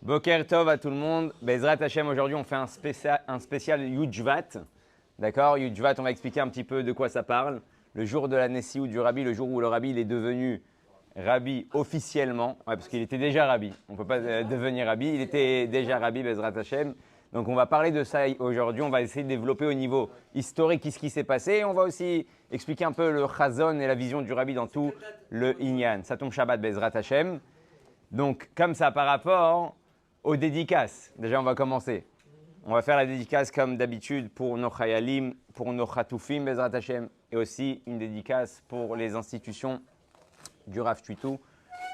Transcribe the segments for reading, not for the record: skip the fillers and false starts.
Boker Tov à tout le monde. Bezrat Hashem, aujourd'hui on fait un spécial Yudjvat. D'accord, Yudjvat, on va expliquer un petit peu de quoi ça parle. Le jour de la Nessiout du Rabbi, le jour où le Rabbi il est devenu Rabbi officiellement. Ouais, parce qu'il était déjà Rabbi. On ne peut pas devenir Rabbi, il était déjà Rabbi, Bezrat Hashem. Donc on va parler de ça aujourd'hui. On va essayer de développer au niveau historique ce qui s'est passé. Et on va aussi expliquer un peu le Chazon et la vision du Rabbi dans tout le Inyan. Ça tombe Shabbat, Bezrat Hashem. Donc comme ça par rapport aux dédicaces. Déjà, on va commencer. On va faire la dédicace comme d'habitude pour nos Chayalim, pour nos Chatoufim, Bezrat Hashem, et aussi une dédicace pour les institutions du Rav Tuitou,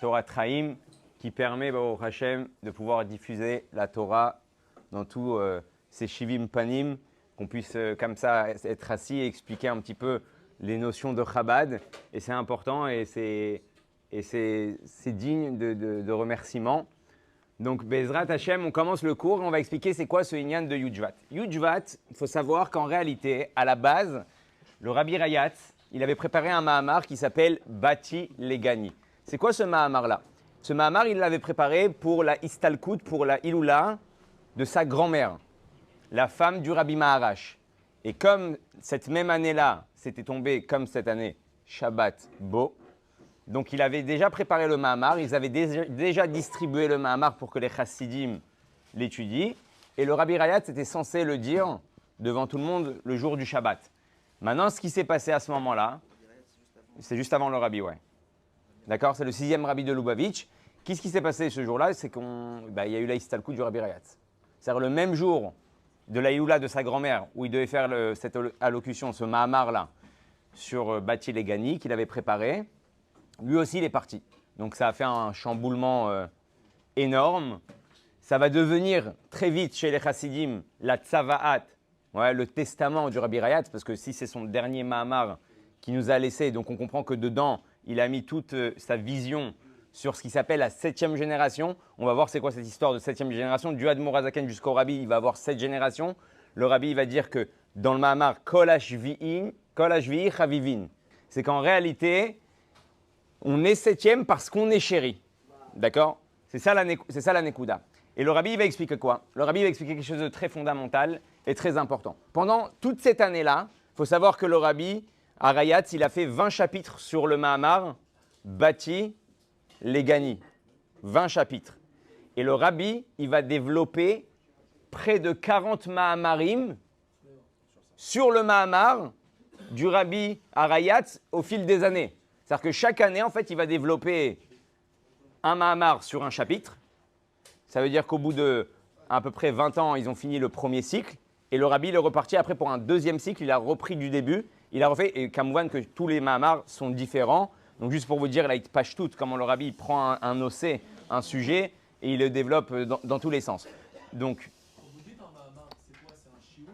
Torah Traim, qui permet au Hashem de pouvoir diffuser la Torah dans tous ces Shivim Panim, qu'on puisse comme ça être assis et expliquer un petit peu les notions de Chabad. Et c'est important et c'est digne de remerciements. Donc, Bezrat Hashem, on commence le cours et on va expliquer c'est quoi ce Inyan de Yudjvat. Yudjvat, il faut savoir qu'en réalité, à la base, le Rabbi Rayat, il avait préparé un Mahamar qui s'appelle Bati Legani. C'est quoi ce Mahamar-là? Ce Mahamar, il l'avait préparé pour la Istalkut, pour la Iloula de sa grand-mère, la femme du Rabbi Maharash. Et comme cette même année-là, c'était tombé comme cette année, Shabbat Bo, donc, il avait déjà préparé le Mahamar, ils avaient déjà distribué le Mahamar pour que les Chassidim l'étudient. Et le Rabbi Rayat était censé le dire devant tout le monde le jour du Shabbat. Maintenant, ce qui s'est passé à ce moment-là, c'est juste avant le Rabbi, ouais. D'accord? C'est le 6e Rabbi de Lubavitch. Qu'est-ce qui s'est passé ce jour-là? C'est qu'il y a eu la Istalkut du Rabbi Rayat. C'est-à-dire le même jour de la Iloula de sa grand-mère, où il devait faire cette allocution, ce Mahamar-là, sur Bati Legani, qu'il avait préparé. Lui aussi, il est parti. Donc, ça a fait un chamboulement énorme. Ça va devenir très vite chez les Chassidim la Tzavaat, ouais, le testament du Rabbi Rayat, parce que si c'est son dernier Mahamar qui nous a laissé, donc on comprend que dedans, il a mis toute sa vision sur ce qui s'appelle la 7e génération. On va voir c'est quoi cette histoire de 7e génération. Du Admor Hazaken jusqu'au Rabbi, il va avoir 7 générations. Le Rabbi, il va dire que dans le Mahamar, Kol Hashvi'i Chavivin. C'est qu'en réalité, on est 7e parce qu'on est chéri. D'accord? C'est ça la Nekuda. Et le Rabbi va expliquer quoi? Le Rabbi va expliquer quelque chose de très fondamental et très important. Pendant toute cette année-là, il faut savoir que le Rabbi, à Rayat, il a fait 20 chapitres sur le Mahamar, Bati Legani. 20 chapitres. Et le Rabbi, il va développer près de 40 Mahamarim sur le Mahamar du Rabbi à Rayat au fil des années. C'est-à-dire que chaque année, en fait, il va développer un Mahamar sur un chapitre. Ça veut dire qu'au bout de à peu près 20 ans, ils ont fini le premier cycle. Et le Rabbi il est reparti après pour un deuxième cycle. Il a repris du début. Il a refait, et Kamouvan, que tous les Mahamars sont différents. Donc, juste pour vous dire, là, il pâche tout, comment le Rabbi il prend un ossé, un sujet, et il le développe dans tous les sens. Donc, vous dites un Mahamar, c'est quoi? C'est un shiur?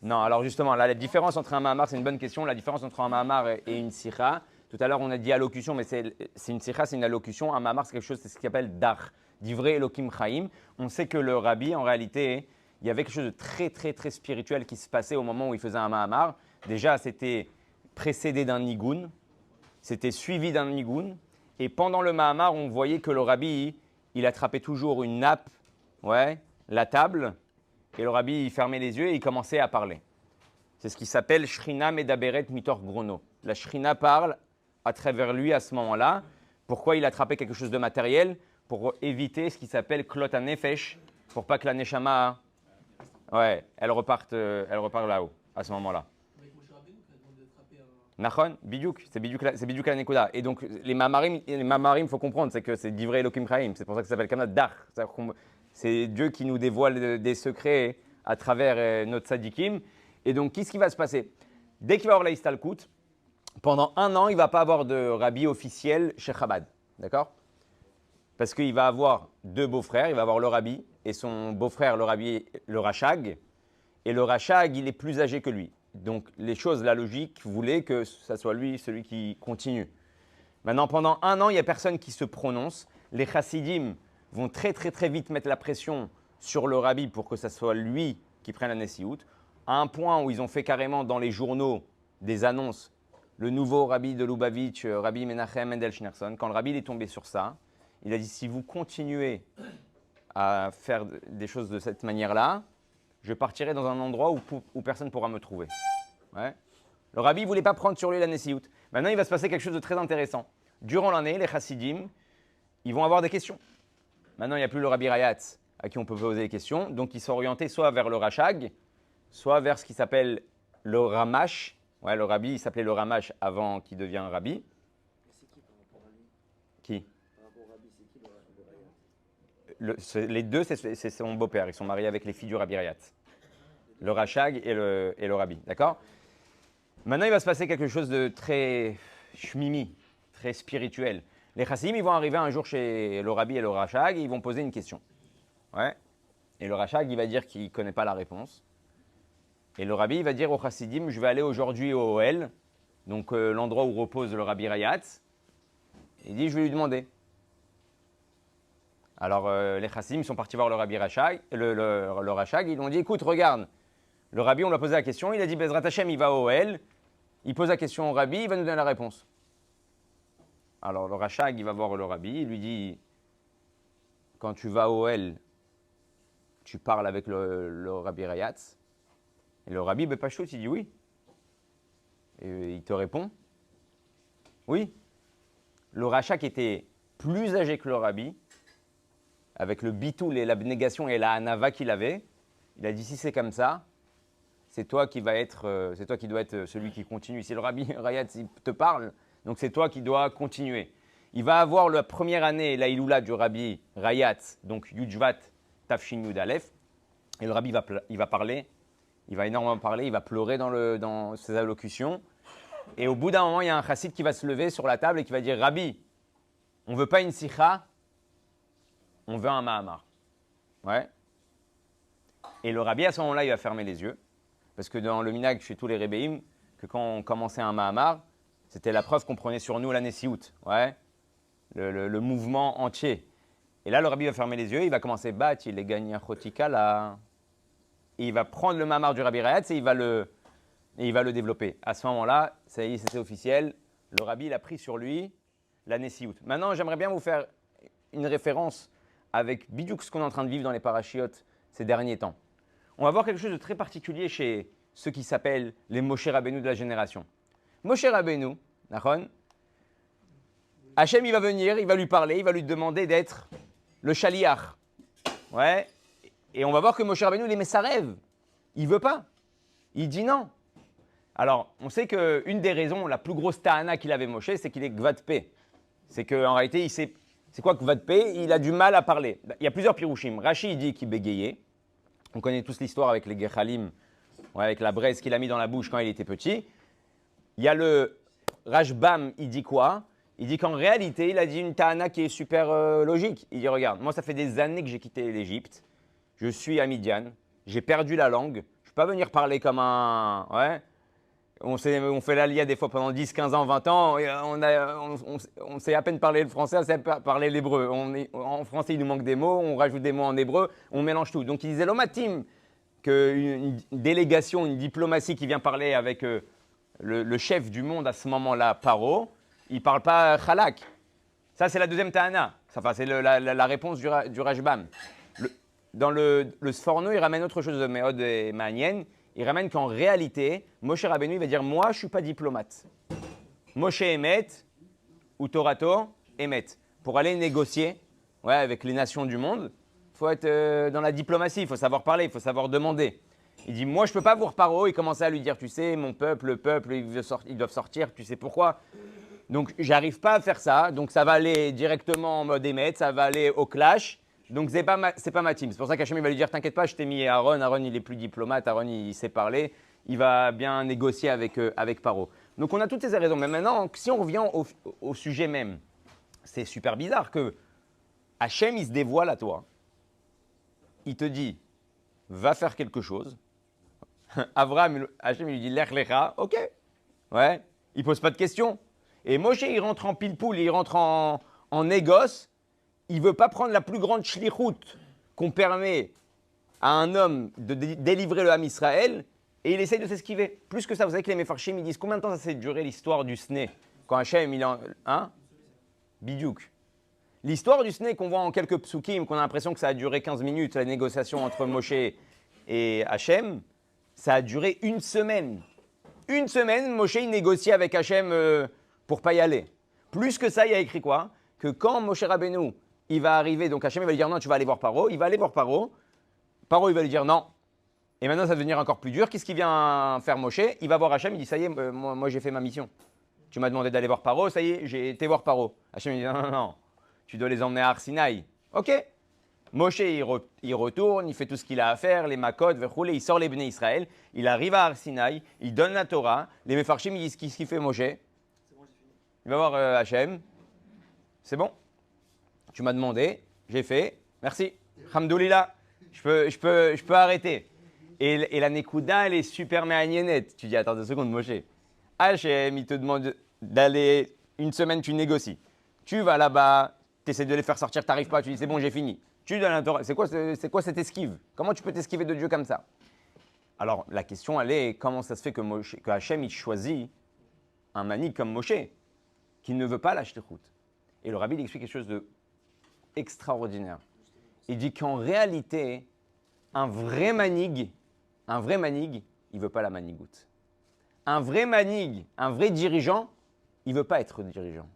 non, alors justement, là, la différence entre un Mahamar, c'est une bonne question. La différence entre un Mahamar et une Sikha, tout à l'heure, on a dit allocution, mais c'est une sikha, c'est une allocution. Un Mahamar, c'est quelque chose, c'est ce qu'on appelle dar, d'ivrei Elokim Chaim. On sait que le Rabbi, en réalité, il y avait quelque chose de très, très, très spirituel qui se passait au moment où il faisait un Mahamar. Déjà, c'était précédé d'un nigun, c'était suivi d'un nigun. Et pendant le Mahamar, on voyait que le Rabbi, il attrapait toujours une nappe, ouais, la table, et le Rabbi, il fermait les yeux et il commençait à parler. C'est ce qui s'appelle Shrina Medaberet Mitor Grono. La Shrina parle à travers lui à ce moment-là. Pourquoi il attrapait quelque chose de matériel? Pour éviter ce qui s'appelle Klot Nefesh, pour pas que la Neshama, ouais, elle reparte là-haut, à ce moment-là. Avec Moshe Rabbeinu qui a demandé d'attraper un. Nachon, Bidiouk, c'est Bidiouk la Nekuda. Et donc, les Mamarim, il faut comprendre, c'est que c'est d'Ivrei Elokim Chaim. C'est pour ça que ça s'appelle Kamad Dar. C'est Dieu qui nous dévoile des secrets à travers notre Sadikim. Et donc, qu'est-ce qui va se passer? Dès qu'il va avoir la Istalkut, pendant un an, il ne va pas avoir de Rabbi officiel chez Chabad. D'accord? Parce qu'il va avoir deux beaux-frères. Il va avoir le Rabbi et son beau-frère, le Rabbi, le Rachag. Et le Rachag, il est plus âgé que lui. Donc, les choses, la logique voulait que ce soit lui, celui qui continue. Maintenant, pendant un an, il n'y a personne qui se prononce. Les Chassidim vont très, très, très vite mettre la pression sur le Rabbi pour que ce soit lui qui prenne la Nessiout. À un point où ils ont fait carrément dans les journaux des annonces, le nouveau Rabbi de Lubavitch, Rabbi Menachem Mendel Schneerson, quand le Rabbi est tombé sur ça, il a dit, si vous continuez à faire des choses de cette manière-là, je partirai dans un endroit où personne ne pourra me trouver. Ouais. Le rabbi ne voulait pas prendre sur lui la Nessiout. Maintenant, il va se passer quelque chose de très intéressant. Durant l'année, les chassidim, ils vont avoir des questions. Maintenant, il n'y a plus le rabbi Rayat à qui on peut poser des questions. Donc, ils sont orientés soit vers le Rachag, soit vers ce qui s'appelle le Ramash. Ouais, le rabbi, il s'appelait le Ramash avant qu'il devienne rabbi. C'est qui par rapport à lui? Qui? Par rapport au rabbi, c'est qui le Rayat? Les deux, c'est son beau-père. Ils sont mariés avec les filles du rabbi Rayat. Le Rachag et le rabbi. D'accord? Maintenant, il va se passer quelque chose de très shmimi, très spirituel. Les chassidim, ils vont arriver un jour chez le rabbi et le Rachag et ils vont poser une question. Ouais. Et le Rachag, il va dire qu'il ne connaît pas la réponse. Et le rabbi, il va dire au chassidim, je vais aller aujourd'hui au Ohel, donc l'endroit où repose le rabbi Rayat. Il dit, je vais lui demander. Alors, les chassidim sont partis voir le rabbi Rachag, le Rachag, ils lui ont dit, écoute, regarde, le rabbi, on lui a posé la question, il a dit, Bezrat Hashem, il va au Ohel, il pose la question au rabbi, il va nous donner la réponse. Alors, le Rachag, il va voir le rabbi, il lui dit, quand tu vas au Ohel, tu parles avec le rabbi Rayat. Et le rabbi Bepashut, il dit oui. Et il te répond, oui. Le Rachak était plus âgé que le rabbi, avec le bitoul et l'abnégation et la hanava qu'il avait. Il a dit, si c'est comme ça, c'est toi qui dois être celui qui continue. Si le rabbi Rayat il te parle, donc c'est toi qui dois continuer. Il va avoir la première année, la Iloula du rabbi Rayat, donc Yudjvat Tafshin Yud Aleph, et le rabbi il va parler, il va énormément parler, il va pleurer dans ses allocutions. Et au bout d'un moment, il y a un chassid qui va se lever sur la table et qui va dire, Rabbi, on ne veut pas une sikha, on veut un mahamar. Ouais. Et le rabbi, à ce moment-là, il va fermer les yeux. Parce que dans le minag chez tous les rébéim, que quand on commençait un mahamar, c'était la preuve qu'on prenait sur nous la Nessiout. Ouais. Le mouvement entier. Et là, le rabbi va fermer les yeux, il va commencer bat, il est gagné chotika là. Et il va prendre le mahamar du rabbi Rayat et il va le développer. À ce moment-là, ça y est, c'était officiel. Le rabbi, il a pris sur lui la Nessiout. Maintenant, j'aimerais bien vous faire une référence avec Bidiouk, ce qu'on est en train de vivre dans les parachiotes ces derniers temps. On va voir quelque chose de très particulier chez ceux qui s'appellent les Moshe Rabbeinu de la génération. Moshe Rabbeinu, Nachon, Hachem, il va venir, il va lui parler, il va lui demander d'être le chaliach. Ouais. Et on va voir que Moshe Rabbeinu, il aimait sa rêve. Il veut pas. Il dit non. Alors, on sait qu'une des raisons, la plus grosse ta'ana qu'il avait Moshe, c'est qu'il est Gvad Pé. C'est qu'en réalité, c'est quoi Gvad Pé? Il a du mal à parler. Il y a plusieurs pirouchim. Rashi, il dit qu'il bégayait. On connaît tous l'histoire avec les Gechalim, ouais, avec la braise qu'il a mis dans la bouche quand il était petit. Il y a le Rashbam, il dit quoi? Il dit qu'en réalité, il a dit une ta'ana qui est super logique. Il dit, regarde, moi, ça fait des années que j'ai quitté l'Égypte. Je suis à Midian. J'ai perdu la langue. Je ne peux pas venir parler comme un... Ouais. On fait l'aliyah des fois pendant 10, 15 ans, 20 ans. Et on sait à peine parler le français, on sait parler l'hébreu. En français, il nous manque des mots. On rajoute des mots en hébreu. On mélange tout. Donc, il disait l'omatim qu'une délégation, une diplomatie qui vient parler avec le chef du monde à ce moment-là, Paro, il ne parle pas chalak. Ça, c'est la deuxième ta'ana. Enfin, c'est la réponse du Rashbam. Dans le Sforno, il ramène autre chose de Méod et Ma'anien. Il ramène qu'en réalité, Moshe Rabbeinu, il va dire, moi, je ne suis pas diplomate. Moshe Emet, ou Torato Emet. Pour aller négocier avec les nations du monde, il faut être dans la diplomatie, il faut savoir parler, il faut savoir demander. Il dit, moi, je ne peux pas voir Paro. Il commençait à lui dire, tu sais, mon peuple, le peuple, ils doivent sortir, tu sais pourquoi. Donc, j'arrive pas à faire ça. Donc, ça va aller directement en mode Emet, ça va aller au clash. Donc, ce n'est pas ma team. C'est pour ça qu'Hachem va lui dire, t'inquiète pas, je t'ai mis Aaron. Aaron, il est plus diplomate. Aaron, il sait parler. Il va bien négocier avec Paro. Donc, on a toutes ces raisons. Mais maintenant, si on revient au sujet même, c'est super bizarre que Hachem, il se dévoile à toi. Il te dit, va faire quelque chose. Abraham, Hachem, il lui dit, lech lecha. OK. Ouais. Il pose pas de questions. Et Moshe, il rentre en pile-poule, il rentre en négoce. Il ne veut pas prendre la plus grande shlichut qu'on permet à un homme de délivrer le Ham Israël et il essaye de s'esquiver. Plus que ça, vous savez que les Mefarshim, ils disent combien de temps ça s'est duré l'histoire du Sné quand Hachem, il en... Hein? Bidiouk. L'histoire du snake qu'on voit en quelques psukim, qu'on a l'impression que ça a duré 15 minutes, la négociation entre Moshe et Hachem, ça a duré une semaine. Une semaine, Moshe il négocie avec Hachem pour pas y aller. Plus que ça, il y a écrit quoi? Que quand Moshe Rabbeinu, il va arriver, donc Hachem il va lui dire non, tu vas aller voir Paro, il va aller voir Paro. Paro il va lui dire non. Et maintenant ça va devenir encore plus dur. Qu'est-ce qu'il vient faire Moshe? Il va voir Hachem, il dit ça y est, moi j'ai fait ma mission. Tu m'as demandé d'aller voir Paro, ça y est, j'ai été voir Paro. Hachem il dit non, tu dois les emmener à Arsinaï. Ok. Moshe, il retourne, il fait tout ce qu'il a à faire, les makot, il sort les Bnei Israël, il arrive à Arsinaï, il donne la Torah, les Mefarshim, ils disent qu'est-ce qu'il fait Moshe? C'est bon, j'ai fini. Il va voir Hachem. C'est bon? Tu m'as demandé, j'ai fait, merci. Alhamdoulilah, je peux arrêter. Et la Nekuda, elle est super méaniennette. Tu dis, attends 2 secondes, Moshe. Hachem, il te demande d'aller une semaine, tu négocies. Tu vas là-bas, tu essaies de les faire sortir, tu n'arrives pas, tu dis, c'est bon, j'ai fini. Tu donnes la Torah. C'est quoi cette esquive? Comment tu peux t'esquiver de Dieu comme ça? Alors, la question, elle est, comment ça se fait que Hachem, il choisit un manik comme Moshe, qui ne veut pas la shlichut? Et le rabbi il explique quelque chose d'extraordinaire. Il dit qu'en réalité, un vrai manig, il ne veut pas la manigoute. Un vrai manig, un vrai dirigeant, il ne veut pas être dirigeant.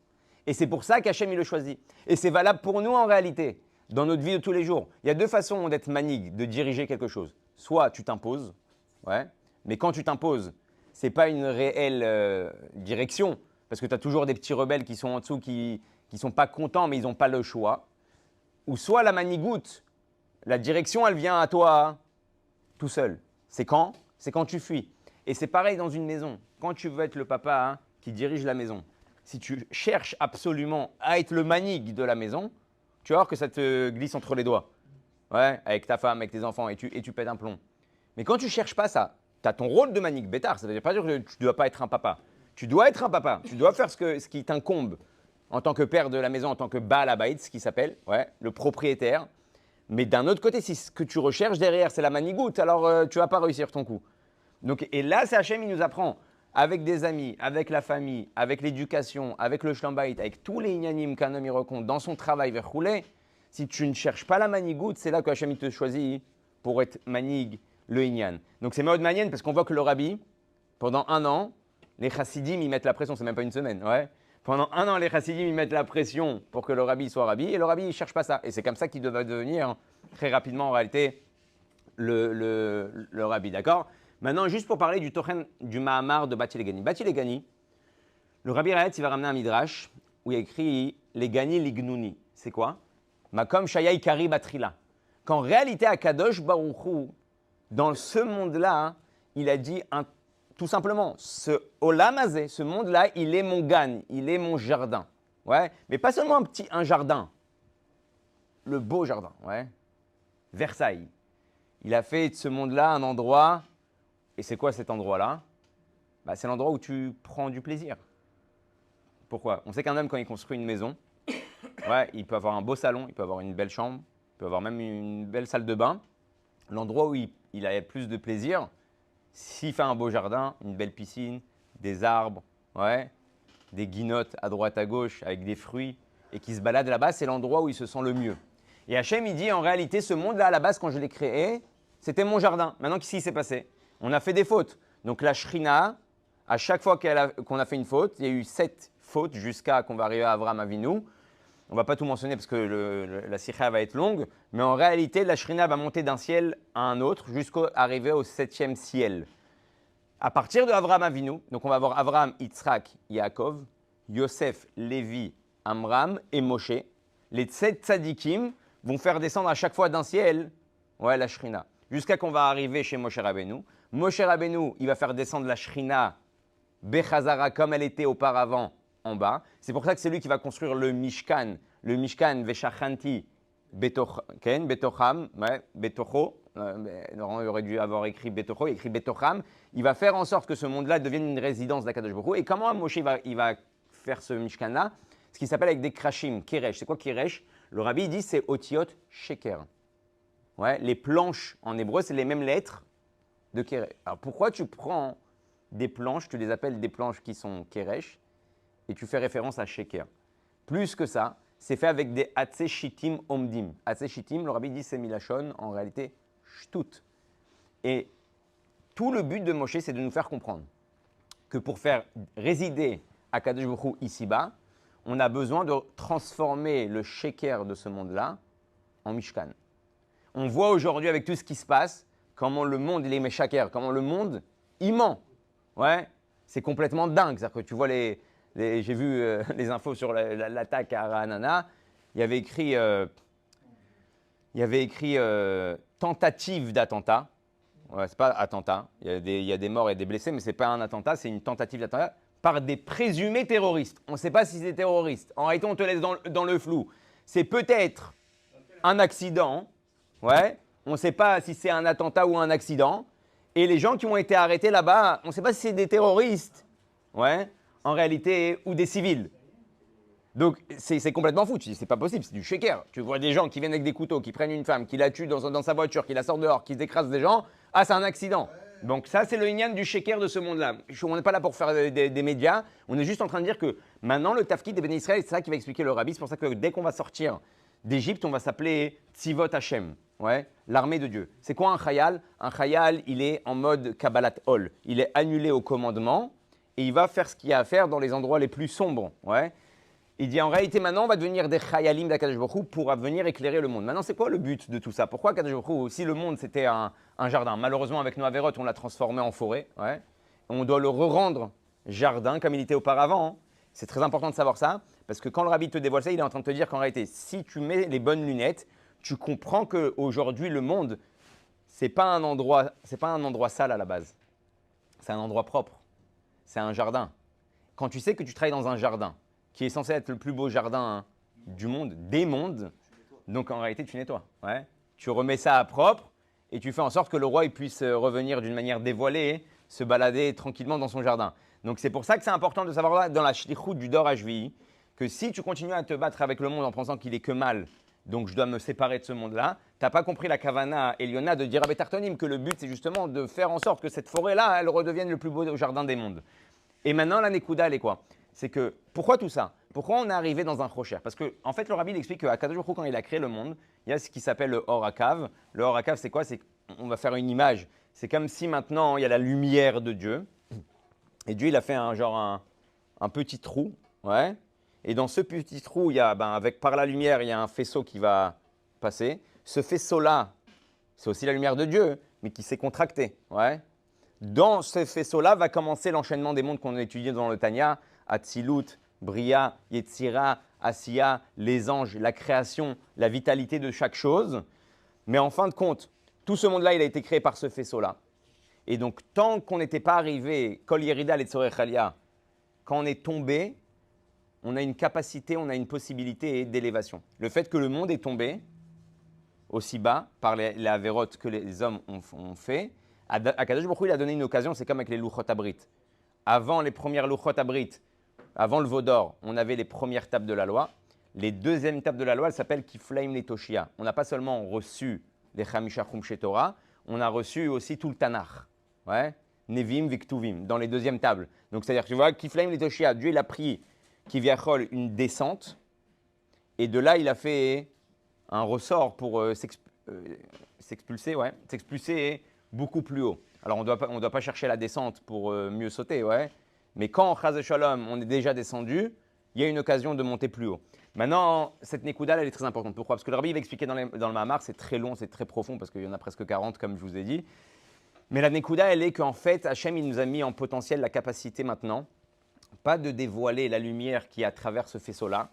Et c'est pour ça qu'Hachem, il le choisit. Et c'est valable pour nous en réalité, dans notre vie de tous les jours. Il y a 2 façons d'être manig, de diriger quelque chose. Soit tu t'imposes, ouais, mais quand tu t'imposes, ce n'est pas une réelle direction, parce que tu as toujours des petits rebelles qui sont en dessous, qui ne sont pas contents, mais ils n'ont pas le choix. Ou soit la manigoute, la direction, elle vient à toi tout seul. C'est quand? C'est quand tu fuis. Et c'est pareil dans une maison. Quand tu veux être le papa qui dirige la maison, si tu cherches absolument à être le manig de la maison, tu vas voir que ça te glisse entre les doigts. Ouais, avec ta femme, avec tes enfants, et tu pètes un plomb. Mais quand tu ne cherches pas ça, tu as ton rôle de manig bêtard. Ça ne veut pas dire que tu ne dois pas être un papa. Tu dois être un papa. Tu dois faire ce qui t'incombe en tant que père de la maison, en tant que Baal Habayit, ce qui s'appelle, ouais, le propriétaire. Mais d'un autre côté, si ce que tu recherches derrière, c'est la manigoute, alors tu ne vas pas réussir ton coup. Donc, et là, c'est Hachem, il nous apprend, avec des amis, avec la famille, avec l'éducation, avec le shlambait, avec tous les inyanim qu'un homme y rencontre dans son travail vers rouler, si tu ne cherches pas la manigoute, c'est là que Hachem il te choisit pour être manig, le inyan. Donc c'est mode manienne parce qu'on voit que le rabbi, pendant 1 an, les chassidim, ils mettent la pression, c'est même pas une semaine, ouais. Pendant 1 an, les chassidim, ils mettent la pression pour que le rabbi soit rabbi, et le rabbi, il ne cherche pas ça. Et c'est comme ça qu'il va devenir, très rapidement, en réalité, le rabbi, d'accord? Maintenant, juste pour parler du Tochen du Mahamar de Bati Legani. Bati Legani, le rabbi Raetz, il va ramener un midrash où il y a écrit Legani Lignuni. C'est quoi? Makom Shayai Kari Batrila. Qu'en réalité, à Kadosh Baruch Hu, dans ce monde-là, il a dit tout simplement, ce Olamazé, ce monde-là, il est mon gan, il est mon jardin. Ouais, mais pas seulement un jardin, le beau jardin, ouais. Versailles. Il a fait de ce monde-là un endroit, et c'est quoi cet endroit-là? Bah, c'est l'endroit où tu prends du plaisir. Pourquoi? On sait qu'un homme, quand il construit une maison, ouais, il peut avoir un beau salon, il peut avoir une belle chambre, il peut avoir même une belle salle de bain. L'endroit où il a plus de plaisir, s'il fait un beau jardin, une belle piscine, des arbres, ouais, des guinottes à droite à gauche avec des fruits et qui se balade là-bas, c'est l'endroit où il se sent le mieux. Et Hachem, il dit en réalité, ce monde-là, à la base, quand je l'ai créé, c'était mon jardin. Maintenant, qu'est-ce qui s'est passé? On a fait des fautes. Donc la Shrina, à chaque fois qu'on a fait une faute, il y a eu 7 fautes jusqu'à qu'on va arriver à Avraham Avinu. On ne va pas tout mentionner parce que la sikha va être longue, mais en réalité, la Shrina va monter d'un ciel à un autre jusqu'à arriver au 7e ciel. À partir de Avraham Avinu, donc on va avoir Avraham, Yitzhak, Yaakov, Yosef, Lévi, Amram et Moshe. Les 7 tzadikim vont faire descendre à chaque fois d'un ciel, ouais, la Shrina, jusqu'à qu'on va arriver chez Moshe Rabbeinu. Moshe Rabbeinu, il va faire descendre la Shrina Bechazara comme elle était auparavant en bas. C'est pour ça que c'est lui qui va construire le Mishkan Veshachanti Betocham, ouais, Betocho. Laurent aurait dû avoir écrit Betocho, il écrit Betocham. Il va faire en sorte que ce monde-là devienne une résidence d'Akadosh Baruch Hu. Et comment Moshe il va faire ce Mishkan-là? Ce qui s'appelle avec des krashim, Keresh. C'est quoi Keresh? Le rabbi dit c'est Otiot Sheker. Ouais, les planches en hébreu, c'est les mêmes lettres de Keresh. Alors pourquoi tu prends des planches, tu les appelles des planches qui sont Keresh, et tu fais référence à Sheker? Plus que ça, c'est fait avec des Hatzé Shitim Omdim. Hatzé Shitim, le rabbi dit c'est Milachon, en réalité, Shtut. Et tout le but de Moshe, c'est de nous faire comprendre que pour faire résider Akadosh Baruch Hu ici-bas, on a besoin de transformer le sheker de ce monde-là en Mishkan. On voit aujourd'hui avec tout ce qui se passe, comment le monde, il est méchaker, comment le monde, il ment. Ouais, c'est complètement dingue. C'est-à-dire que tu vois j'ai vu les infos sur l'attaque à Ranana, il y avait écrit tentative d'attentat. Ouais, c'est pas attentat. Il y a des morts et des blessés, mais c'est pas un attentat, c'est une tentative d'attentat par des présumés terroristes. On ne sait pas si c'est des terroristes. En réalité, on te laisse dans le flou. C'est peut-être un accident. Ouais. On ne sait pas si c'est un attentat ou un accident. Et les gens qui ont été arrêtés là-bas, on ne sait pas si c'est des terroristes. Ouais. En réalité, ou des civils. Donc, c'est complètement fou. Tu dis, c'est pas possible, c'est du shaker. Tu vois des gens qui viennent avec des couteaux, qui prennent une femme, qui la tuent dans sa voiture, qui la sortent dehors, qui écrasent des gens. Ah, c'est un accident. Donc ça, c'est le inyan du shaker de ce monde-là. On n'est pas là pour faire des médias. On est juste en train de dire que maintenant, le tafkid des Béné Israël, c'est ça qui va expliquer le rabbi. C'est pour ça que dès qu'on va sortir d'Égypte, on va s'appeler Tzivot Hashem. Ouais, l'armée de Dieu. C'est quoi un chayal? Un chayal, il est en mode Kabbalat Ol. Il est annulé au commandement et il va faire ce qu'il y a à faire dans les endroits les plus sombres. Ouais. Il dit en réalité maintenant on va devenir des chayalim d'Akadosh Baruch Hu pour venir éclairer le monde. Maintenant c'est quoi le but de tout ça? Pourquoi Akadosh Baruch Hu, si le monde c'était un jardin, malheureusement avec nos Averot on l'a transformé en forêt, ouais. On doit le re-rendre jardin comme il était auparavant. Hein. C'est très important de savoir ça parce que quand le rabbi te dévoile ça, il est en train de te dire qu'en réalité si tu mets les bonnes lunettes, tu comprends qu'aujourd'hui le monde c'est pas un endroit sale à la base. C'est un endroit propre. C'est un jardin. Quand tu sais que tu travailles dans un jardin qui est censé être le plus beau jardin du monde, des mondes. Donc en réalité, tu nettoies. Ouais. Tu remets ça à propre et tu fais en sorte que le roi il puisse revenir d'une manière dévoilée, se balader tranquillement dans son jardin. Donc c'est pour ça que c'est important de savoir dans la shlichut du Dor HVI que si tu continues à te battre avec le monde en pensant qu'il est que mal, donc je dois me séparer de ce monde-là, tu n'as pas compris la kavana Eliona de dire à Betartonim que le but c'est justement de faire en sorte que cette forêt-là, elle redevienne le plus beau jardin des mondes. Et maintenant la Nekuda, elle est quoi? C'est que, pourquoi tout ça? Pourquoi on est arrivé dans un rocher? Parce que, en fait, le rabbi il explique qu'à Kadosh Baruch Hu, quand il a créé le monde, il y a ce qui s'appelle le Or HaKav. Le Or HaKav, c'est quoi? C'est qu'on va faire une image. C'est comme si maintenant, il y a la lumière de Dieu. Et Dieu, il a fait un petit trou. Ouais. Et dans ce petit trou, il y a, par la lumière, il y a un faisceau qui va passer. Ce faisceau-là, c'est aussi la lumière de Dieu, mais qui s'est contracté. Ouais. Dans ce faisceau-là va commencer l'enchaînement des mondes qu'on a étudiés dans le Tanya, Atzilut, Bria, Yetzira, Asiya, les anges, la création, la vitalité de chaque chose. Mais en fin de compte, tout ce monde-là, il a été créé par ce faisceau-là. Et donc, tant qu'on n'était pas arrivé, Kol Yerida Letzorech Chalia, quand on est tombé, on a une capacité, on a une possibilité d'élévation. Le fait que le monde est tombé aussi bas par les avérotes que les hommes ont fait, Akadosh Baruch Hu, il a donné une occasion, c'est comme avec les Luchot Abrit. Avant les premières Luchot Abrit, avant le Vaudor, on avait les premières tables de la loi. Les deuxièmes tables de la loi, elles s'appellent Kiflaim Letoshia. On n'a pas seulement reçu les Chamisha Chumshe Torah, on a reçu aussi tout le Tanakh. Ouais. Nevim, Viktuvim, dans les deuxièmes tables. Donc c'est-à-dire que tu vois, Kiflaim Letoshia, Dieu il a pris Kiviachol une descente, et de là il a fait un ressort pour s'expulser beaucoup plus haut. Alors, on ne doit pas chercher la descente pour mieux sauter, ouais. Mais quand, Chaz Shalom, on est déjà descendu, il y a une occasion de monter plus haut. Maintenant, cette Nekuda, elle est très importante. Pourquoi? Parce que le rabbi va expliquer dans le Mahamar, c'est très long, c'est très profond, parce qu'il y en a presque 40, comme je vous ai dit. Mais la Nekuda, elle est qu'en fait, Hachem, il nous a mis en potentiel la capacité maintenant, pas de dévoiler la lumière qui est à travers ce faisceau-là,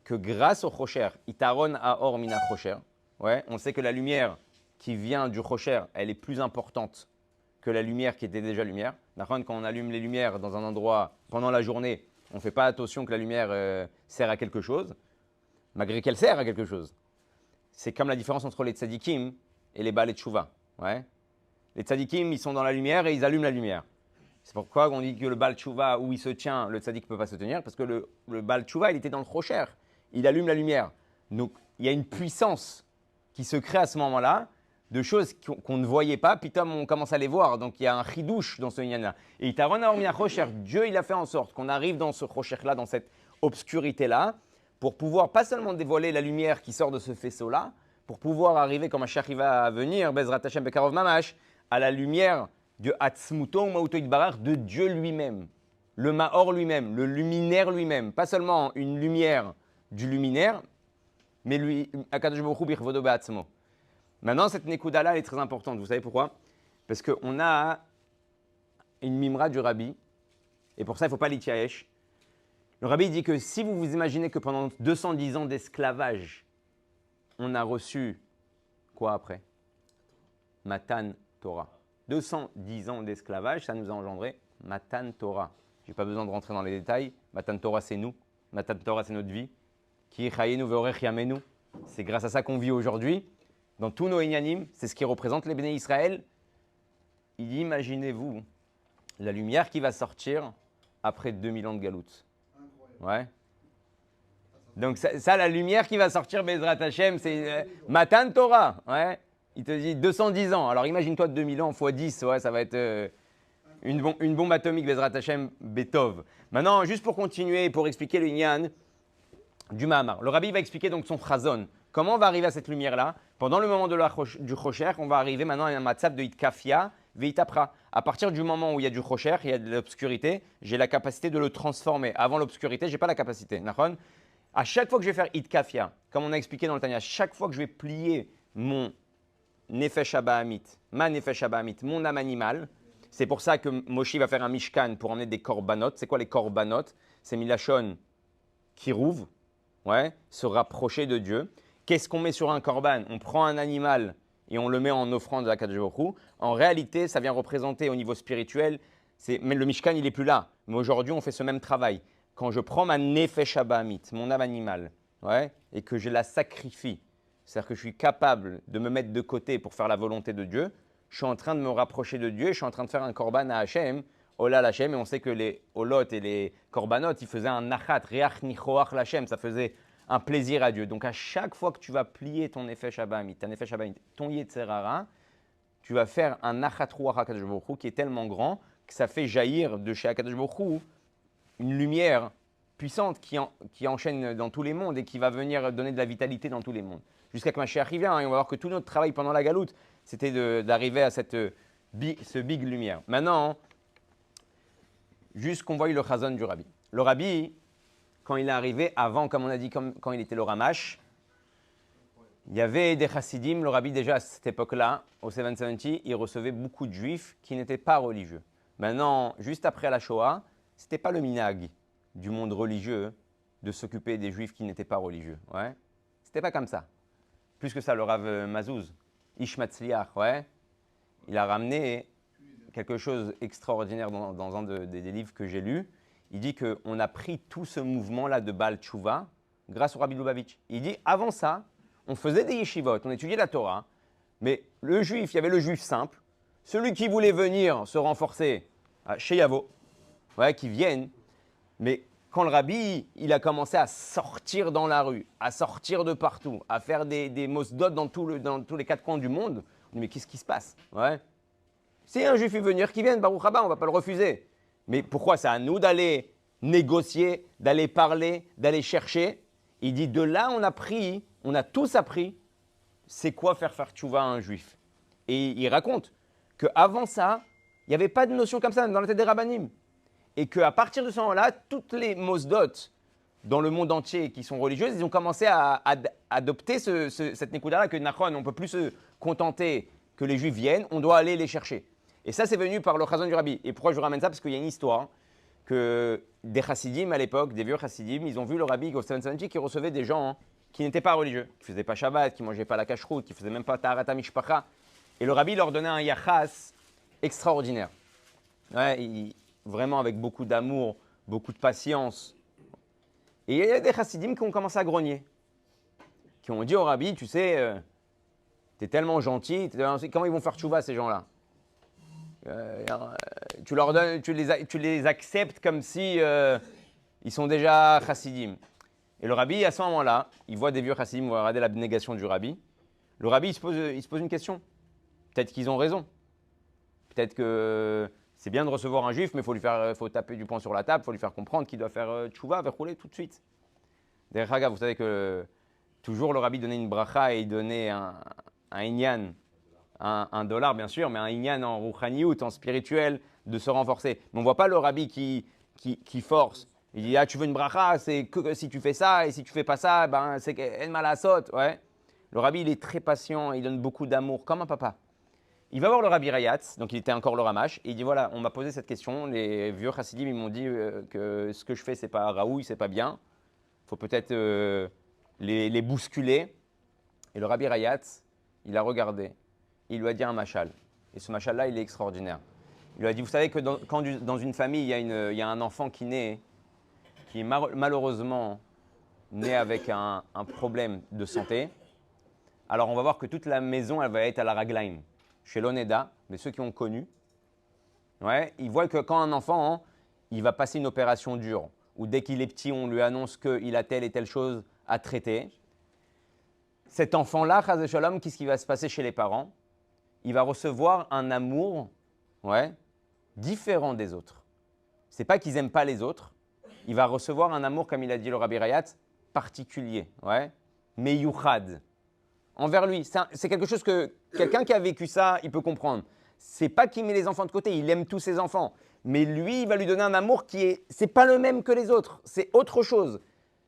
que grâce au Chocher, Itaron Aor Mina Chocher, ouais, on sait que la lumière qui vient du Chocher, elle est plus importante que la lumière qui était déjà lumière. Quand on allume les lumières dans un endroit pendant la journée, on ne fait pas attention que la lumière sert à quelque chose, malgré qu'elle sert à quelque chose. C'est comme la différence entre les tzadikim et les Baal Tchouva. Ouais. Les tzadikim, ils sont dans la lumière et ils allument la lumière. C'est pourquoi on dit que le Baal Tchouva, où il se tient, le tzadik ne peut pas se tenir, parce que le Baal Tchouva, il était dans le Chocher. Il allume la lumière. Donc, il y a une puissance qui se crée à ce moment-là, de choses qu'on ne voyait pas, puis on commence à les voir. Donc, il y a un chidouche dans ce yann-là. Et Itaron Aor Mina Chocher, Dieu, il a fait en sorte qu'on arrive dans ce Chocher-là, dans cette obscurité-là, pour pouvoir pas seulement dévoiler la lumière qui sort de ce faisceau-là, pour pouvoir arriver, comme Mashiach va venir, Bezrat Hashem Bekarov Mamash, à la lumière de Atzmuto Mauto Yitbarach, de Dieu lui-même, le Maor lui-même, le luminaire lui-même, pas seulement une lumière du luminaire, mais lui, Akadosh Baruch Hu Birvodo Be'atzmo. Maintenant, cette Nekuda-là, elle est très importante. Vous savez pourquoi? Parce qu'on a une mimra du Rabbi, et pour ça, il ne faut pas l'itiaèche. Le Rabbi dit que si vous vous imaginez que pendant 210 ans d'esclavage, on a reçu quoi après? Matan Torah. 210 ans d'esclavage, ça nous a engendré Matan Torah. Je n'ai pas besoin de rentrer dans les détails. Matan Torah, c'est nous. Matan Torah, c'est notre vie. Ki chayenu ve'orech yamenu. C'est grâce à ça qu'on vit aujourd'hui. Dans tous nos inyanim, c'est ce qui représente les béné Israël. Imaginez-vous la lumière qui va sortir après 2000 ans de galoute. Ouais. Donc ça, la lumière qui va sortir, Bezrat Hashem, c'est Matan Torah. Ouais. Il te dit 210 ans. Alors imagine-toi 2000 ans x 10, ouais, ça va être une bombe atomique, Bezrat Hashem, Betov. Maintenant, juste pour continuer, pour expliquer le Inyan du Mahamar. Le Rabbi va expliquer donc son chazon. Comment on va arriver à cette lumière-là? Pendant le moment du Chosher, on va arriver maintenant à un matzab de Itkafia, Veitapra. À partir du moment où il y a du Chosher, il y a de l'obscurité, j'ai la capacité de le transformer. Avant l'obscurité, je n'ai pas la capacité. Nachon? À chaque fois que je vais faire Itkafia, comme on a expliqué dans le Tanya, chaque fois que je vais plier mon Nefesh Abahamit, ma Nefesh Abahamit, mon âme animale, c'est pour ça que Moshe va faire un Mishkan pour emmener des korbanot. C'est quoi les korbanot? C'est Milachon Kirouv, ouais, se rapprocher de Dieu. Qu'est-ce qu'on met sur un korban? On prend un animal et on le met en offrande à Kadosh Baruch Hu. En réalité, ça vient représenter au niveau spirituel, mais le Mishkan, il n'est plus là. Mais aujourd'hui, on fait ce même travail. Quand je prends ma Nefesh Abahamit, mon âme animale, ouais, et que je la sacrifie, c'est-à-dire que je suis capable de me mettre de côté pour faire la volonté de Dieu, je suis en train de me rapprocher de Dieu, je suis en train de faire un korban à Hachem, Olal Hachem, et on sait que les Olot et les korbanot, ils faisaient un nachat, Riach Nichoach Lachem, ça faisait un plaisir à Dieu. Donc à chaque fois que tu vas plier ton Nefesh Abahamit, ton Yetzerara, tu vas faire un nachat Ruach HaKadosh Baruch Hu qui est tellement grand que ça fait jaillir de chez HaKadosh Baruch Hu une lumière puissante qui enchaîne dans tous les mondes et qui va venir donner de la vitalité dans tous les mondes. Jusqu'à que Mashiach arrive, et on va voir que tout notre travail pendant la galoute, c'était d'arriver à ce big lumière. Maintenant, juste qu'on voie le chazon du Rabbi. Le Rabbi, quand il est arrivé, avant, comme on a dit, quand il était le Ramash, il y avait des chassidim. Le Rabbi, déjà à cette époque-là, au 770, il recevait beaucoup de juifs qui n'étaient pas religieux. Maintenant, juste après la Shoah, ce n'était pas le minag du monde religieux de s'occuper des juifs qui n'étaient pas religieux. Ouais. Ce n'était pas comme ça. Plus que ça, le Rav Mazouz, Ish Matzliach, ouais, il a ramené quelque chose d'extraordinaire dans un des livres que j'ai lus. Il dit qu'on a pris tout ce mouvement-là de Baal Tshuva grâce au Rabbi Lubavitch. Il dit, avant ça, on faisait des yeshivot, on étudiait la Torah, mais le juif, il y avait le juif simple, celui qui voulait venir se renforcer chez Yavo, ouais, qui viennent, mais quand le Rabbi, il a commencé à sortir dans la rue, à sortir de partout, à faire des mosdot dans tous les quatre coins du monde, on dit, mais qu'est-ce qui se passe? Ouais. Si un juif veut venir, qu'il vienne, Baruch Haba, on ne va pas le refuser. Mais pourquoi? C'est à nous d'aller négocier, d'aller parler, d'aller chercher. Il dit, de là, on a tous appris, c'est quoi faire tchouva à un juif. Et il raconte qu'avant ça, il n'y avait pas de notion comme ça dans la tête des rabbanim. Et qu'à partir de ce moment-là, toutes les mosdot dans le monde entier qui sont religieuses, ils ont commencé à adopter cette nekuda-là, que Nachon, on ne peut plus se contenter que les juifs viennent, on doit aller les chercher. Et ça, c'est venu par le chazon du Rabbi. Et pourquoi je vous ramène ça? Parce qu'il y a une histoire que des chassidim à l'époque, des vieux chassidim, ils ont vu le Rabbi au 770 qui recevait des gens qui n'étaient pas religieux, qui ne faisaient pas Shabbat, qui ne mangeaient pas la kashrut, qui ne faisaient même pas Taharata Mishpacha. Et le Rabbi leur donnait un yachas extraordinaire. Ouais, vraiment avec beaucoup d'amour, beaucoup de patience. Et il y a des chassidim qui ont commencé à grogner, qui ont dit au Rabbi, tu sais, tu es tellement gentil, comment ils vont faire tchouva ces gens-là? Tu leur donnes, tu les acceptes comme si ils sont déjà chassidim. Et le Rabbi, à ce moment-là, il voit des vieux chassidim, il va regarder l'abnégation du Rabbi. Le Rabbi, il se pose une question. Peut-être qu'ils ont raison. Peut-être que c'est bien de recevoir un juif, mais il faut taper du poing sur la table, il faut lui faire comprendre qu'il doit faire tchouva, rouler tout de suite. D'ailleurs, Haga, vous savez que toujours le rabbi donnait une bracha et il donnait un inyan, un dollar bien sûr, mais un inyan en rouchaniout, en spirituel, de se renforcer. Mais on ne voit pas le rabbi qui force. Il dit, ah, tu veux une bracha, c'est que si tu fais ça, et si tu fais pas ça, ben, c'est en malasot. Ouais. Le rabbi, il est très patient, il donne beaucoup d'amour, comme un papa. Il va voir le rabbi Rayatz, donc il était encore le Ramash, et il dit, voilà, on m'a posé cette question, les vieux chassidim, ils m'ont dit que ce que je fais, c'est pas raoui, c'est pas bien. Il faut peut-être les bousculer. Et le rabbi Rayatz, il a regardé, il lui a dit un machal. Et ce machal-là, il est extraordinaire. Il lui a dit, vous savez que quand dans une famille, il y a un enfant qui naît, qui est malheureusement né avec un problème de santé, alors on va voir que toute la maison, elle va être à la raglaim. Chez l'Oneda, mais ceux qui ont connu, ouais, ils voient que quand un enfant, il va passer une opération dure, ou dès qu'il est petit, on lui annonce qu'il a telle et telle chose à traiter, cet enfant-là, Chaz Shalom, qu'est-ce qui va se passer chez les parents? Il va recevoir un amour, ouais, différent des autres. C'est pas qu'ils n'aiment pas les autres, il va recevoir un amour, comme il a dit le Rabbi Rayatz, particulier, ouais, meyuchad. Envers lui, c'est quelque chose que quelqu'un qui a vécu ça, il peut comprendre. C'est pas qu'il met les enfants de côté, il aime tous ses enfants, mais lui, il va lui donner un amour c'est pas le même que les autres, c'est autre chose.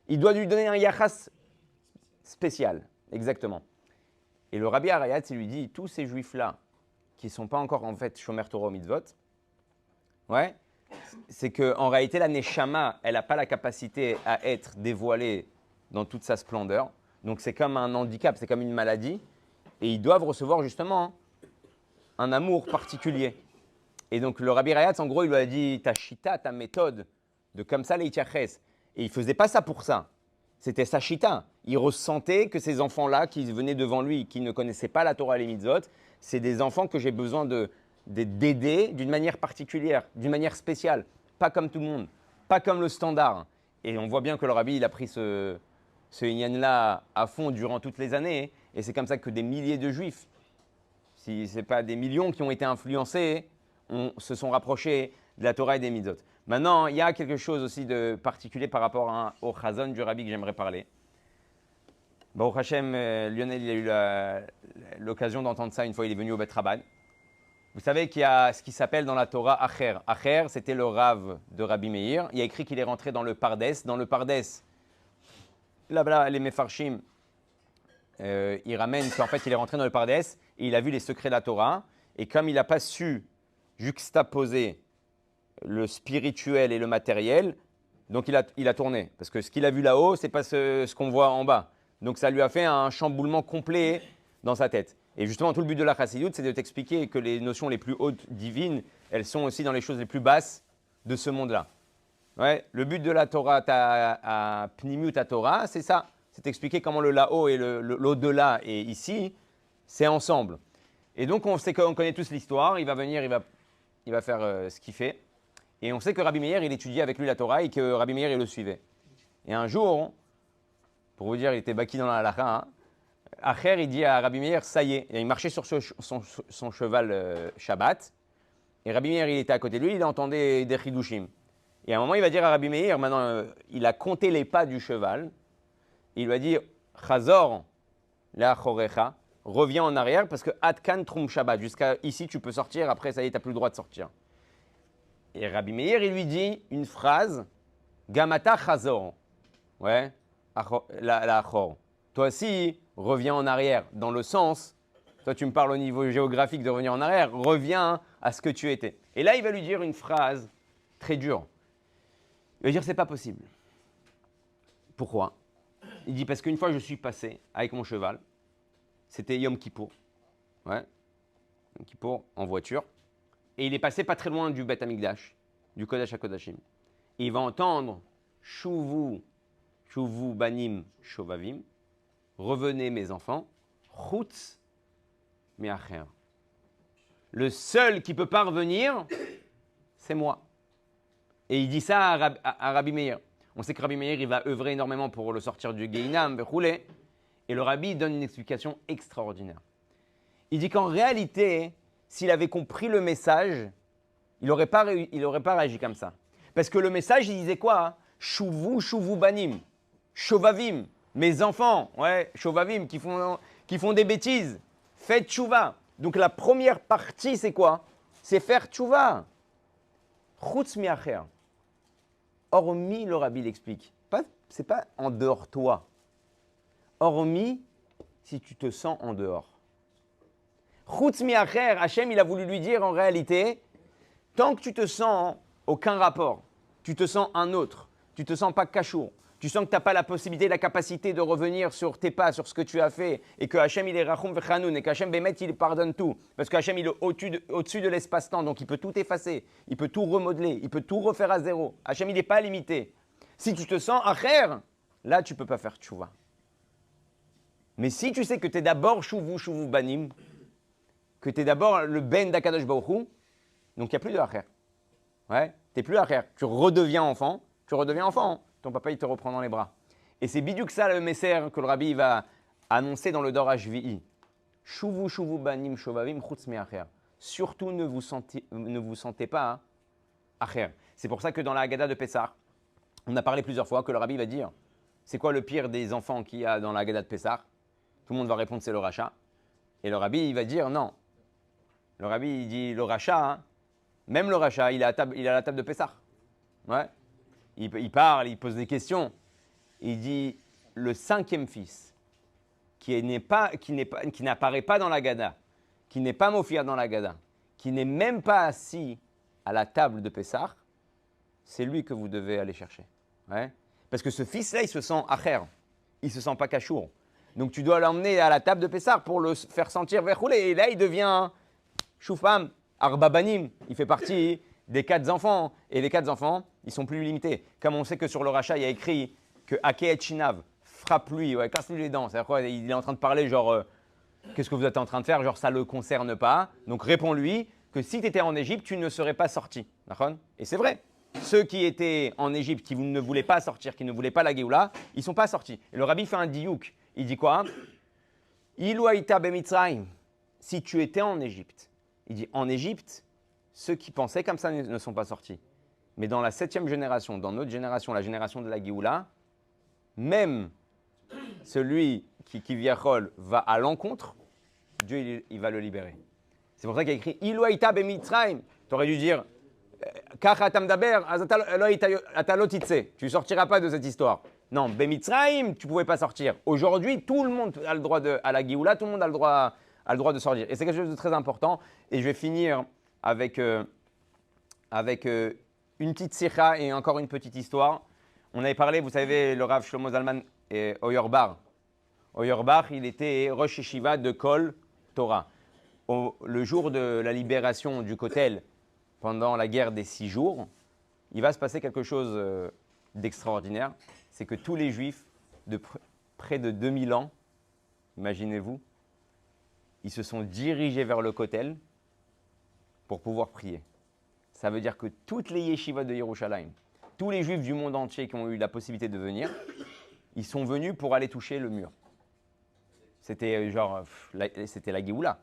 Il doit lui donner un yachas spécial, exactement. Et le Rabbi Rayatz, il lui dit, tous ces juifs-là, qui ne sont pas encore en fait Shomer Torah Mitzvot, ouais, c'est qu'en réalité, la Neshama, elle n'a pas la capacité à être dévoilée dans toute sa splendeur. Donc c'est comme un handicap, c'est comme une maladie. Et ils doivent recevoir justement un amour particulier. Et donc le Rabbi Rayatz, en gros, il lui a dit, ta shita, ta méthode, de comme ça les tiaches. Et il ne faisait pas ça pour ça. C'était sa shita. Il ressentait que ces enfants-là qui venaient devant lui, qui ne connaissaient pas la Torah et les mitzvot, c'est des enfants que j'ai besoin d'aider d'une manière particulière, d'une manière spéciale. Pas comme tout le monde, pas comme le standard. Et on voit bien que le Rabbi, il a pris ce inyan-là à fond durant toutes les années. Et c'est comme ça que des milliers de juifs, si ce n'est pas des millions qui ont été influencés, se sont rapprochés de la Torah et des mitzvot. Maintenant, il y a quelque chose aussi de particulier par rapport au chazon du Rabbi que j'aimerais parler. Baruch Hashem, Lionel, il a eu l'occasion d'entendre ça une fois, il est venu au Bet Rabban. Vous savez qu'il y a ce qui s'appelle dans la Torah Acher. Acher, c'était le Rav de Rabbi Meir. Il y a écrit qu'il est rentré dans le Pardes. Dans le Pardes, là, les Mefarshim, ils ramènent qu'en fait, il est rentré dans le Pardes et il a vu les secrets de la Torah. Et comme il n'a pas su juxtaposer le spirituel et le matériel, donc il a tourné. Parce que ce qu'il a vu là-haut, ce n'est pas ce qu'on voit en bas. Donc ça lui a fait un chamboulement complet dans sa tête. Et justement, tout le but de la Chassidut, c'est de t'expliquer que les notions les plus hautes divines, elles sont aussi dans les choses les plus basses de ce monde-là. Ouais, le but de la Torah à Pnimiut à Torah, c'est ça. C'est t'expliquer comment le là-haut et l'au-delà et ici, c'est ensemble. Et donc, on sait qu'on connaît tous l'histoire. Il va venir, il va faire ce qu'il fait. Et on sait que Rabbi Meir, il étudiait avec lui la Torah et que Rabbi Meir, il le suivait. Et un jour, pour vous dire, il était baki dans la halakha, hein, Acher, il dit à Rabbi Meir, ça y est. Et il marchait sur son cheval Shabbat. Et Rabbi Meir, il était à côté de lui, il entendait des chidushim. Et à un moment, il va dire à Rabbi Meir, maintenant, il a compté les pas du cheval. Il lui a dit, Chazor, la chorecha, reviens en arrière parce que Atkan Trum Shabbat, jusqu'à ici, tu peux sortir, après, ça y est, tu n'as plus le droit de sortir. Et Rabbi Meir, il lui dit une phrase, Gamata Chazor. Ouais, la achor. Toi aussi, reviens en arrière, dans le sens, toi tu me parles au niveau géographique de revenir en arrière, reviens à ce que tu étais. Et là, il va lui dire une phrase très dure. Il va dire, c'est pas possible. Pourquoi? Il dit, parce qu'une fois, je suis passé avec mon cheval, c'était Yom Kippour, ouais, Yom Kippour en voiture, et il est passé pas très loin du Bet Amikdash, du Kodesh HaKodashim. Et il va entendre Shuvu Banim Shovavim, revenez mes enfants, Chutz Me'acher. Le seul qui ne peut pas revenir, c'est moi. Et il dit ça à Rabbi Meir. On sait que Rabbi Meir, il va œuvrer énormément pour le sortir du Geinam, Bechoulé. Et le Rabbi donne une explication extraordinaire. Il dit qu'en réalité, s'il avait compris le message, il n'aurait pas réagi comme ça. Parce que le message, il disait quoi? Shuvu banim. Shovavim, mes enfants, ouais, Shovavim, qui font des bêtises, faites tchouva. Donc la première partie, c'est quoi? C'est faire tchouva. Chutz mi'acher. Hormis, le Rabbi l'explique. C'est pas en dehors toi. Hormis, si tu te sens en dehors. Chutz mi'acher, Hachem, il a voulu lui dire en réalité, tant que tu te sens aucun rapport, tu te sens un autre, tu te sens pas kashour, tu sens que tu n'as pas la possibilité, la capacité de revenir sur tes pas, sur ce que tu as fait, et que Hachem il est rachum vechanoun, et qu'Hachem Bémet il pardonne tout, parce qu'Hachem il est au-dessus de l'espace-temps, donc il peut tout effacer, il peut tout remodeler, il peut tout refaire à zéro. Hachem il n'est pas limité. Si tu te sens acher, là tu ne peux pas faire tchouva. Mais si tu sais que tu es d'abord shuvu banim, que tu es d'abord le ben d'Akadosh Baruch Hu, donc il n'y a plus de acher. Ouais, tu n'es plus acher. Tu redeviens enfant. Ton papa, il te reprend dans les bras. Et c'est bidu que ça, le messer que le Rabbi va annoncer dans le Dor HVI. Shuvu banim shovavim chutz me'acher. Surtout ne vous sentez pas acher. C'est pour ça que dans la Haggadah de Pessah, on a parlé plusieurs fois que le Rabbi va dire c'est quoi le pire des enfants qu'il y a dans la Haggadah de Pessah? Tout le monde va répondre c'est le rachat. Et le Rabbi, il va dire non. Le Rabbi, il dit le rachat, même le rachat, il est à la table de Pessah. Ouais. Il parle, il pose des questions. Il dit le cinquième fils qui n'apparaît pas dans la Haggadah, qui n'est pas mofia dans la Haggadah, qui n'est même pas assis à la table de Pessah, c'est lui que vous devez aller chercher. Ouais. Parce que ce fils-là, il se sent acher, il ne se sent pas kashour. Donc tu dois l'emmener à la table de Pessah pour le faire sentir verroulé. Et là, il devient choufam, arbabanim. Il fait partie des 4 enfants. Et les 4 enfants, ils sont plus limités. Comme on sait que sur le rachat, il y a écrit que Aké Chinav, frappe-lui, ouais, casse-lui les dents. C'est-à-dire quoi? Il est en train de parler genre, qu'est-ce que vous êtes en train de faire? Genre, ça ne le concerne pas. Donc réponds-lui que si tu étais en Égypte, tu ne serais pas sorti. D'accord? Et c'est vrai. Ceux qui étaient en Égypte, qui ne voulaient pas sortir, qui ne voulaient pas la Géoula, ils ne sont pas sortis. Et le Rabbi fait un diouk. Il dit quoi? Ilu haïta bemitzrayim. Si tu étais en Égypte. Il dit en Égypte, ceux qui pensaient comme ça ne sont pas sortis. Mais dans la 7e génération, dans notre génération, la génération de la Géoula, même celui qui viachol va à l'encontre, Dieu il va le libérer. C'est pour ça qu'il y a écrit Ilu haïta bemitzrayim. Tu aurais dû dire tu ne sortiras pas de cette histoire. Non, Bemitzraïm, tu ne pouvais pas sortir. Aujourd'hui, tout le monde a le droit à la Géoula, tout le monde a le droit de sortir. Et c'est quelque chose de très important. Et je vais finir avec une petite sikha et encore une petite histoire. On avait parlé, vous savez, le Rav Shlomo Zalman et Oyerbar. Oyerbar, il était Rosh Yeshiva de Kol Torah. Le jour de la libération du Kotel, pendant la guerre des 6 jours, il va se passer quelque chose d'extraordinaire. C'est que tous les Juifs de près de 2000 ans, imaginez-vous, ils se sont dirigés vers le Kotel pour pouvoir prier. Ça veut dire que toutes les yeshivas de Yerushalayim, tous les Juifs du monde entier qui ont eu la possibilité de venir, ils sont venus pour aller toucher le mur. C'était c'était la Géoula.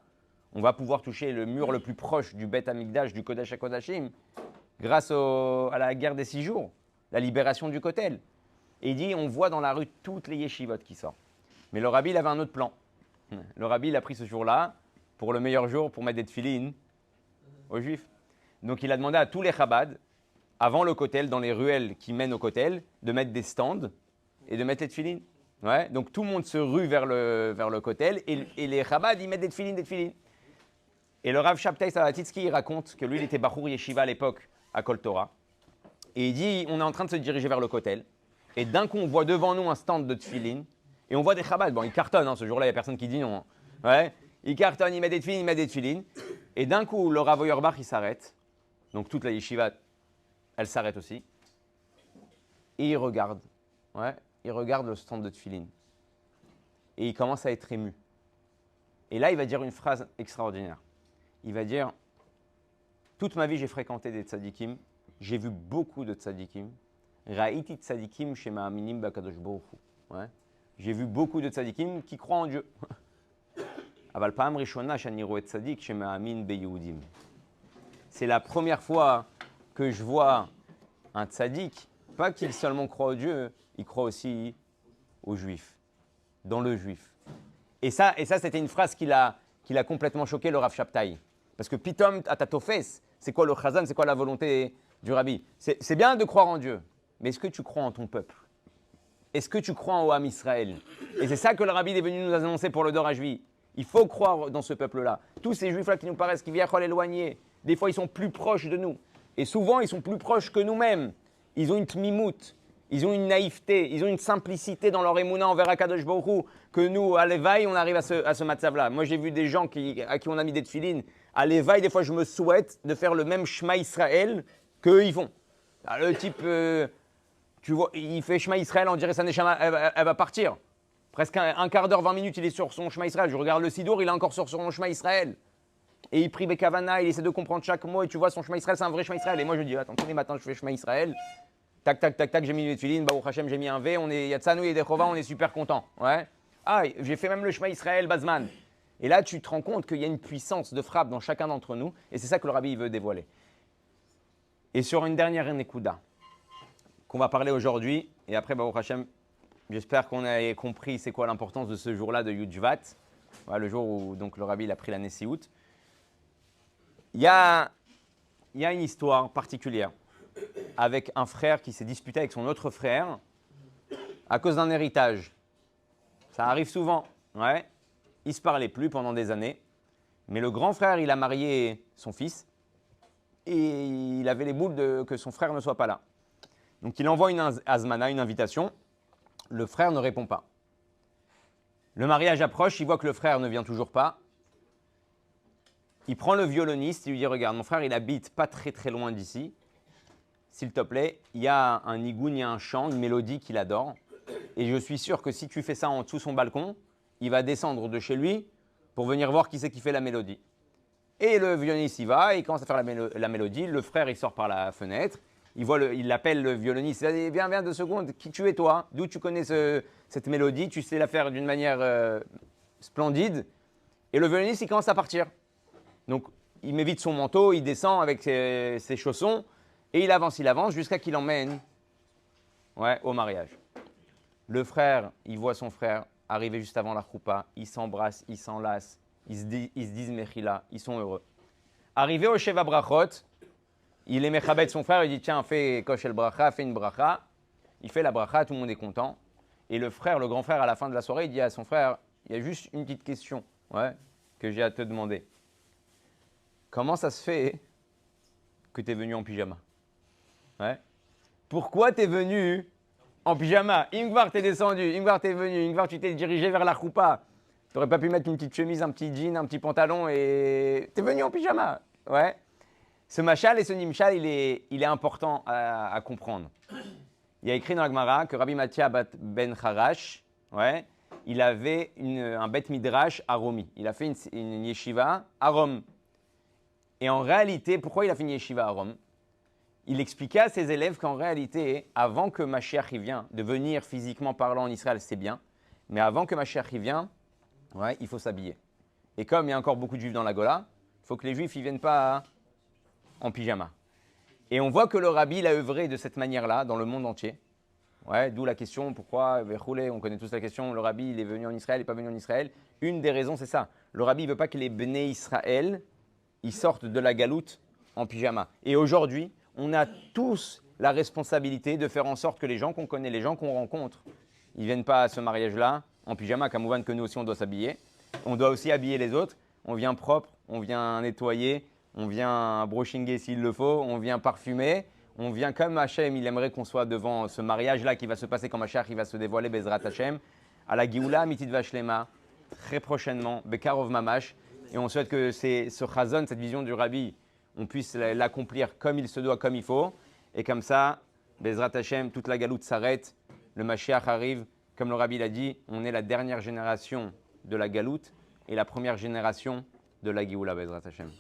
On va pouvoir toucher le mur le plus proche du Beth Amikdash, du Kodesh HaKodashim, grâce à la guerre des 6 jours, la libération du Kotel. Et il dit, on voit dans la rue toutes les yeshivot qui sortent. Mais le Rabbi, il avait un autre plan. Le Rabbi, il a pris ce jour-là pour le meilleur jour pour mettre des tefilines aux Juifs. Donc il a demandé à tous les Chabad, avant le Kotel, dans les ruelles qui mènent au Kotel, de mettre des stands et de mettre les tefilines. Ouais, donc tout le monde se rue vers le Kotel et les Chabad, ils mettent des tefilines. Et le Rav Shabtai Savatitsky, il raconte que lui, il était Bachour Yeshiva à l'époque, à Kol Torah. Et il dit, on est en train de se diriger vers le Kotel. Et d'un coup, on voit devant nous un stand de tefilin. Et on voit des Chabad. Bon, ils cartonnent, ce jour-là, il n'y a personne qui dit non. Ouais, ils cartonnent, ils mettent des tefilin, Et d'un coup, le Rav Oyerbar, il s'arrête. Donc toute la yeshiva, elle s'arrête aussi. Et il regarde. Ouais, il regarde le stand de tefilin. Et il commence à être ému. Et là, il va dire une phrase extraordinaire. Il va dire, toute ma vie, j'ai fréquenté des tzadikim. J'ai vu beaucoup de tzadikim. Ra'iti tzadikim shema aminim bakadosh baruch hu. Ouais. J'ai vu beaucoup de tzadikim qui croient en Dieu. Aval pa'am rishona shani roe tzadik shema amin beyehudim. C'est la première fois que je vois un tzadik, pas qu'il seulement croit en Dieu, il croit aussi aux Juifs, dans le Juif. Et ça c'était une phrase qui l'a complètement choqué, le Rav Shabtai. Parce que Pitom Atatofes, c'est quoi le Chazan, c'est quoi la volonté du Rabbi? C'est bien de croire en Dieu, mais est-ce que tu crois en ton peuple? Est-ce que tu crois en Ham Israël? Et c'est ça que le Rabbi est venu nous annoncer pour le Dor HaShvi'i. Il faut croire dans ce peuple-là. Tous ces Juifs-là qui nous paraissent, qui viennent éloignés, des fois ils sont plus proches de nous. Et souvent ils sont plus proches que nous-mêmes. Ils ont une tmimout, ils ont une naïveté, ils ont une simplicité dans leur émouna envers Akadosh Baruch Hu, que nous, à l'éveil, on arrive à ce matzav-là. Moi j'ai vu des gens à qui on a mis des tefilines. À l'éveil, des fois je me souhaite de faire le même Shema Israël qu'eux ils font. Alors, le type, tu vois, il fait Shema Israël, on dirait sa neshama, elle va partir. Presque un quart d'heure, 20 minutes, il est sur son Shema Israël. Je regarde le Sidour, il est encore sur son Shema Israël. Et il prie Bekavana, il essaie de comprendre chaque mot. Et tu vois, son Shema Israël, c'est un vrai Shema Israël. Et moi, je dis, attends, tous les matins, je fais Shema Israël. Tac, tac, tac, tac, j'ai mis une tefilines. Baruch Hashem, j'ai mis un V. On est Yatsanu et Dechova, on est super content. Ouais. Ah, j'ai fait même le Shema Israël, Bazman. Et là, tu te rends compte qu'il y a une puissance de frappe dans chacun d'entre nous. Et c'est ça que le Rabbi veut dévoiler. Et sur une dernière Nekuda qu'on va parler aujourd'hui. Et après, Baruch Hashem, j'espère qu'on a compris c'est quoi l'importance de ce jour-là de Yudjvat, le jour où donc, le Rabbi il a pris la Nessiout. Il y a une histoire particulière avec un frère qui s'est disputé avec son autre frère à cause d'un héritage. Ça arrive souvent. Ouais. Ils ne se parlaient plus pendant des années. Mais le grand frère, il a marié son fils et il avait les boules que son frère ne soit pas là. Donc il envoie une azmana, une invitation. Le frère ne répond pas. Le mariage approche, il voit que le frère ne vient toujours pas. Il prend le violoniste, il lui dit, regarde, mon frère, il habite pas très très loin d'ici. S'il te plaît, il y a un nigoun, il y a un chant, une mélodie qu'il adore. Et je suis sûr que si tu fais ça en dessous son balcon, il va descendre de chez lui pour venir voir qui c'est qui fait la mélodie. Et le violoniste y va, il commence à faire la mélodie. Le frère, il sort par la fenêtre. Il appelle le violoniste, il dit, viens 2 secondes, qui tu es toi? D'où tu connais cette mélodie? Tu sais la faire d'une manière splendide. Et le violoniste, il commence à partir. Donc, il met vite son manteau, il descend avec ses chaussons, et il avance jusqu'à qu'il emmène au mariage. Le frère, il voit son frère arriver juste avant la choupa, ils s'embrassent, ils s'enlacent, ils se disent Mechila, ils sont heureux. Arrivé au Sheva Brachot, il est mechabet son frère, il dit tiens, fais koshel bracha, fais une bracha. Il fait la bracha, tout le monde est content. Et le frère, le grand frère, à la fin de la soirée, il dit à son frère, il y a juste une petite question que j'ai à te demander. Comment ça se fait que tu es venu en pyjama? Pourquoi tu es venu en pyjama? Ingvar, tu es descendu, Ingvar, tu es venu, Ingvar, tu t'es dirigé vers la choupa. Tu n'aurais pas pu mettre une petite chemise, un petit jean, un petit pantalon et tu es venu en pyjama. Ce machal et ce nimshal, il est important à comprendre. Il y a écrit dans la Gemara que Rabbi Mathia ben Harash, il avait un bet midrash à Romi. Il a fait une yeshiva à Rome. Et en réalité, pourquoi il a fait une yeshiva à Rome? Il expliquait à ses élèves qu'en réalité, avant que Mashiach y vienne, de venir physiquement parlant en Israël, c'est bien. Mais avant que Mashiach y vienne, il faut s'habiller. Et comme il y a encore beaucoup de juifs dans la Gola, il faut que les juifs ne viennent pas en pyjama. Et on voit que le Rabbi il a œuvré de cette manière-là dans le monde entier. D'où la question, pourquoi, on connaît tous la question, le Rabbi il est venu en Israël, il n'est pas venu en Israël. Une des raisons, c'est ça. Le Rabbi ne veut pas que les Bnei Israël ils sortent de la galoute en pyjama. Et aujourd'hui, on a tous la responsabilité de faire en sorte que les gens qu'on connaît, les gens qu'on rencontre, ils ne viennent pas à ce mariage-là en pyjama, comme que nous aussi on doit s'habiller. On doit aussi habiller les autres. On vient propre, on vient nettoyer, on vient brochinguer s'il le faut, on vient parfumer, on vient comme Hachem, il aimerait qu'on soit devant ce mariage-là qui va se passer quand Mashiach il va se dévoiler, Bezrat Hachem, à la Géoula, Mitit Vashlema, très prochainement, Bekarov Mamash. Et on souhaite que ce chazon, cette vision du Rabbi, on puisse l'accomplir comme il se doit, comme il faut. Et comme ça, Bezrat Hachem, toute la galoute s'arrête, le Mashiach arrive. Comme le Rabbi l'a dit, on est la dernière génération de la galoute et la première génération de la Géoula, Bezrat Hachem.